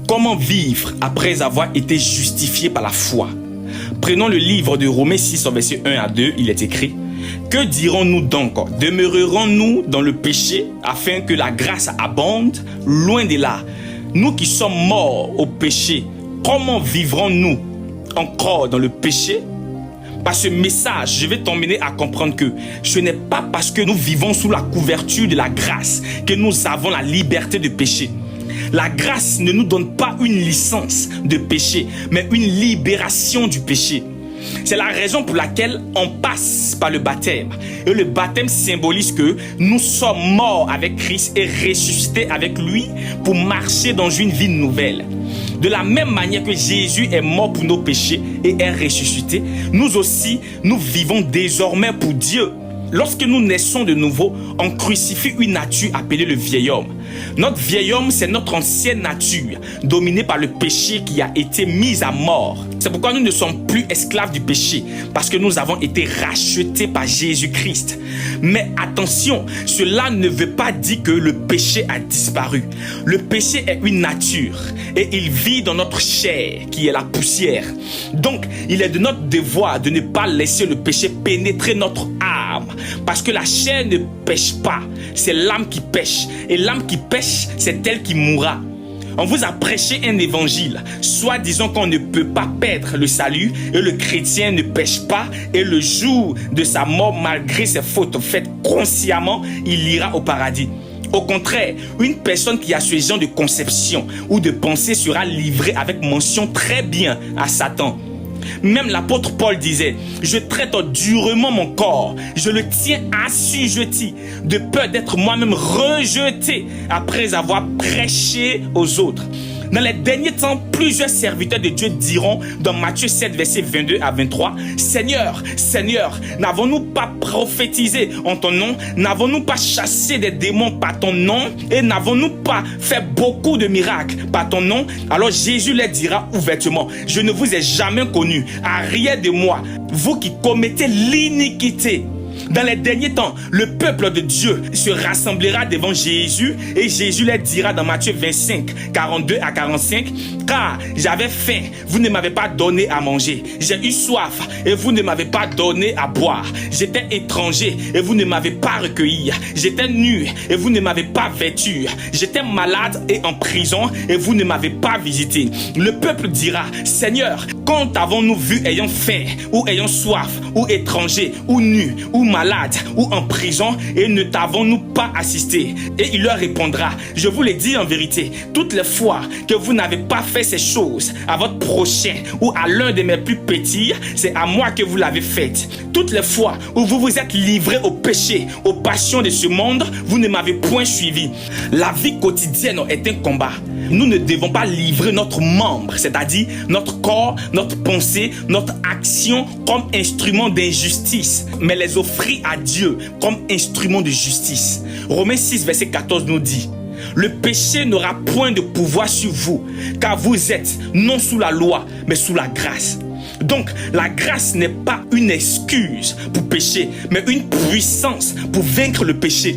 Comment vivre après avoir été justifié par la foi? Prenons le livre de Romains 6, verset 1 à 2, il est écrit: que dirons-nous donc? Demeurerons-nous dans le péché afin que la grâce abonde? Loin de là. Nous qui sommes morts au péché, comment vivrons-nous encore dans le péché? Par ce message, je vais t'emmener à comprendre que ce n'est pas parce que nous vivons sous la couverture de la grâce que nous avons la liberté de pécher. La grâce ne nous donne pas une licence de péché, mais une libération du péché. C'est la raison pour laquelle on passe par le baptême. Et le baptême symbolise que nous sommes morts avec Christ et ressuscités avec lui pour marcher dans une vie nouvelle. De la même manière que Jésus est mort pour nos péchés et est ressuscité, nous aussi, nous vivons désormais pour Dieu. Lorsque nous naissons de nouveau, on crucifie une nature appelée le vieil homme. Notre vieil homme, c'est notre ancienne nature, dominée par le péché qui a été mise à mort. C'est pourquoi nous ne sommes plus esclaves du péché, parce que nous avons été rachetés par Jésus-Christ. Mais attention, cela ne veut pas dire que le péché a disparu. Le péché est une nature, et il vit dans notre chair, qui est la poussière. Donc, il est de notre devoir de ne pas laisser le péché pénétrer notre âme, parce que la chair ne pêche pas, c'est l'âme qui pêche, et l'âme qui pêche, c'est elle qui mourra. On vous a prêché un évangile, soit disant qu'on ne peut pas perdre le salut, et le chrétien ne pêche pas, et le jour de sa mort, malgré ses fautes faites consciemment, il ira au paradis. Au contraire, une personne qui a ce genre de conception ou de pensée sera livrée avec mention très bien à Satan. Même l'apôtre Paul disait: je traite durement mon corps, je le tiens assujetti, de peur d'être moi-même rejeté après avoir prêché aux autres. Dans les derniers temps, plusieurs serviteurs de Dieu diront dans Matthieu 7, versets 22 à 23, Seigneur, Seigneur, n'avons-nous pas prophétisé en ton nom? N'avons-nous pas chassé des démons par ton nom? Et n'avons-nous pas fait beaucoup de miracles par ton nom? Alors Jésus leur dira ouvertement: je ne vous ai jamais connu, arrière de moi, vous qui commettez l'iniquité. Dans les derniers temps, le peuple de Dieu se rassemblera devant Jésus et Jésus leur dira dans Matthieu 25, 42 à 45, car j'avais faim, vous ne m'avez pas donné à manger. J'ai eu soif et vous ne m'avez pas donné à boire. J'étais étranger et vous ne m'avez pas recueilli. J'étais nu et vous ne m'avez pas vêtu. J'étais malade et en prison et vous ne m'avez pas visité. Le peuple dira: Seigneur, quand avons-nous vu ayant faim ou ayant soif ou étranger ou nu ou malade ou en prison et ne t'avons-nous pas assisté? Et il leur répondra: je vous l'ai dit en vérité, toutes les fois que vous n'avez pas fait ces choses à votre prochain ou à l'un de mes plus petits, c'est à moi que vous l'avez fait. Toutes les fois où vous vous êtes livrés au péché, aux passions de ce monde, vous ne m'avez point suivi. La vie quotidienne est un combat. Nous ne devons pas livrer notre membre, c'est-à-dire notre corps, notre pensée, notre action comme instrument d'injustice, mais les offrir à Dieu comme instrument de justice. Romains 6, verset 14 nous dit: le péché n'aura point de pouvoir sur vous, car vous êtes non sous la loi, mais sous la grâce. Donc, la grâce n'est pas une excuse pour pécher, mais une puissance pour vaincre le péché.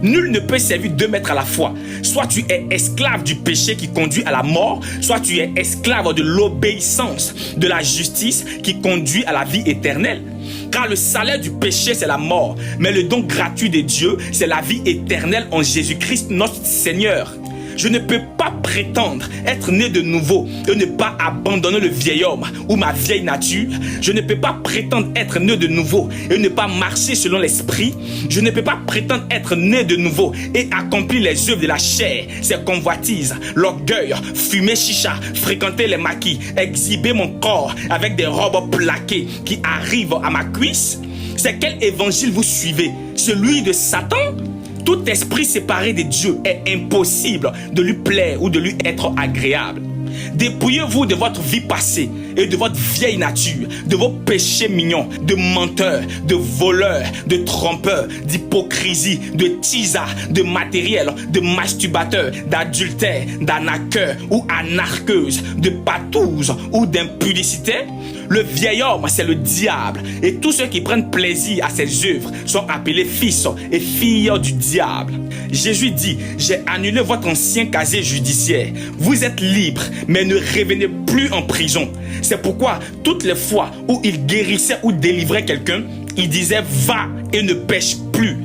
Nul ne peut servir deux maîtres à la fois. Soit tu es esclave du péché qui conduit à la mort, soit tu es esclave de l'obéissance, de la justice qui conduit à la vie éternelle. Car le salaire du péché, c'est la mort, mais le don gratuit de Dieu, c'est la vie éternelle en Jésus-Christ notre Seigneur. Je ne peux pas prétendre être né de nouveau et ne pas abandonner le vieil homme ou ma vieille nature. Je ne peux pas prétendre être né de nouveau et ne pas marcher selon l'esprit. Je ne peux pas prétendre être né de nouveau et accomplir les œuvres de la chair, ses convoitises, l'orgueil, fumer chicha, fréquenter les maquis, exhiber mon corps avec des robes plaquées qui arrivent à ma cuisse. C'est quel évangile vous suivez? Celui de Satan? Tout esprit séparé de Dieu est impossible de lui plaire ou de lui être agréable. Dépouillez-vous de votre vie passée et de votre vieille nature, de vos péchés mignons, de menteurs, de voleurs, de trompeurs, d'hypocrisie, de tisards, de matériel, de masturbateurs, d'adultères, d'arnaqueurs ou anarqueuses, de patouzes ou d'impudicité. Le vieil homme, c'est le diable. Et tous ceux qui prennent plaisir à ses œuvres sont appelés fils et filles du diable. Jésus dit, j'ai annulé votre ancien casier judiciaire. Vous êtes libres, mais ne revenez plus en prison. C'est pourquoi toutes les fois où il guérissait ou délivrait quelqu'un, il disait, va et ne pêche plus.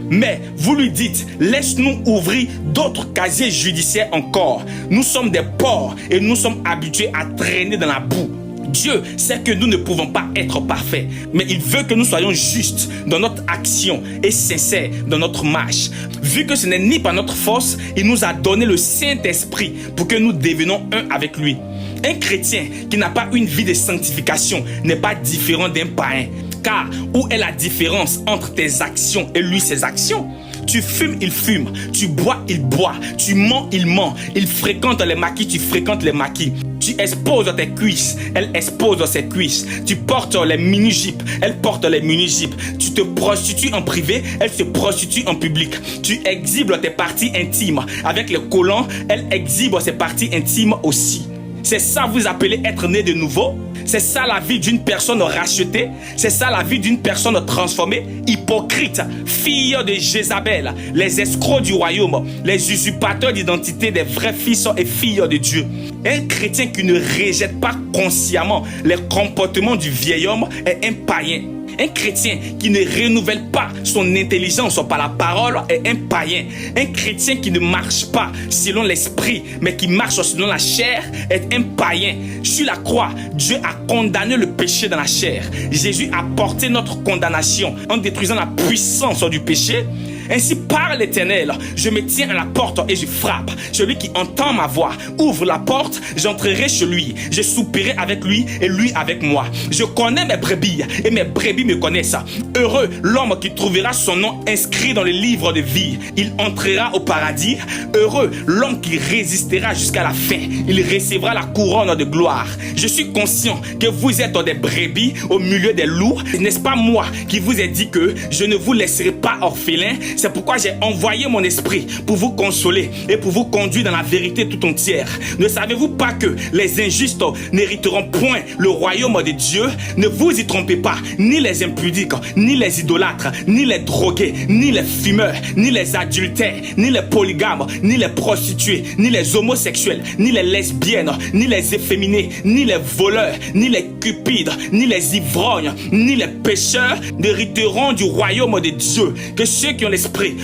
Mais vous lui dites, laisse-nous ouvrir d'autres casiers judiciaires encore. Nous sommes des porcs et nous sommes habitués à traîner dans la boue. Dieu sait que nous ne pouvons pas être parfaits, mais il veut que nous soyons justes dans notre action et sincères dans notre marche. Vu que ce n'est ni par notre force, il nous a donné le Saint-Esprit pour que nous devenions un avec lui. Un chrétien qui n'a pas une vie de sanctification n'est pas différent d'un païen. Car où est la différence entre tes actions et lui ses actions? Tu fumes, il fume. Tu bois, il boit. Tu mens, il ment. Il fréquente les maquis, tu fréquentes les maquis. Tu exposes tes cuisses, elle expose ses cuisses. Tu portes les mini-jupes, elle porte les mini-jupes. Tu te prostitues en privé, elle se prostitue en public. Tu exhibes tes parties intimes. Avec les collants, elle exhibe ses parties intimes aussi. C'est ça vous appelez être né de nouveau? C'est ça la vie d'une personne rachetée? C'est ça la vie d'une personne transformée? Hypocrite, fille de Jézabel, les escrocs du royaume, les usurpateurs d'identité des vrais fils et filles de Dieu. Un chrétien qui ne rejette pas consciemment les comportements du vieil homme est un païen. Un chrétien qui ne renouvelle pas son intelligence par la parole est un païen. Un chrétien qui ne marche pas selon l'esprit, mais qui marche selon la chair est un païen. Sur la croix, Dieu a condamné le péché dans la chair. Jésus a porté notre condamnation en détruisant la puissance du péché. Ainsi parle l'Éternel, je me tiens à la porte et je frappe. Celui qui entend ma voix ouvre la porte, j'entrerai chez lui. Je soupirai avec lui et lui avec moi. Je connais mes brebis et mes brebis me connaissent. Heureux l'homme qui trouvera son nom inscrit dans le livre de vie. Il entrera au paradis. Heureux l'homme qui résistera jusqu'à la fin. Il recevra la couronne de gloire. Je suis conscient que vous êtes des brebis au milieu des loups. N'est-ce pas moi qui vous ai dit que je ne vous laisserai pas orphelin? C'est pourquoi j'ai envoyé mon esprit pour vous consoler et pour vous conduire dans la vérité tout entière. Ne savez-vous pas que les injustes n'hériteront point le royaume de Dieu? Ne vous y trompez pas, ni les impudiques, ni les idolâtres, ni les drogués, ni les fumeurs, ni les adultères, ni les polygames, ni les prostituées, ni les homosexuels, ni les lesbiennes, ni les efféminés, ni les voleurs, ni les cupides, ni les ivrognes, ni les pécheurs n'hériteront du royaume de Dieu. Que ceux qui ont l'esprit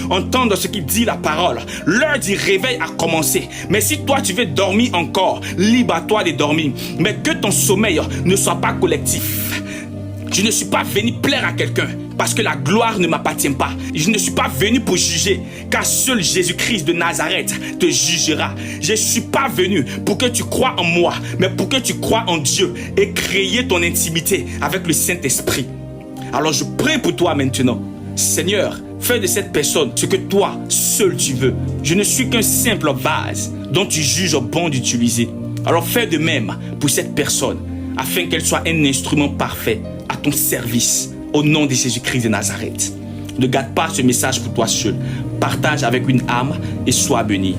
entendent ce qui dit la parole. L'heure du réveil a commencé. Mais si toi tu veux dormir encore, libre à toi de dormir. Mais que ton sommeil ne soit pas collectif. Je ne suis pas venu plaire à quelqu'un parce que la gloire ne m'appartient pas. Je ne suis pas venu pour juger, car seul Jésus-Christ de Nazareth te jugera. Je ne suis pas venu pour que tu crois en moi, mais pour que tu crois en Dieu et créer ton intimité avec le Saint-Esprit. Alors je prie pour toi maintenant. Seigneur, fais de cette personne ce que toi seul tu veux. Je ne suis qu'un simple vase dont tu juges bon d'utiliser. Alors fais de même pour cette personne, afin qu'elle soit un instrument parfait à ton service, au nom de Jésus-Christ de Nazareth. Ne garde pas ce message pour toi seul. Partage avec une âme et sois béni.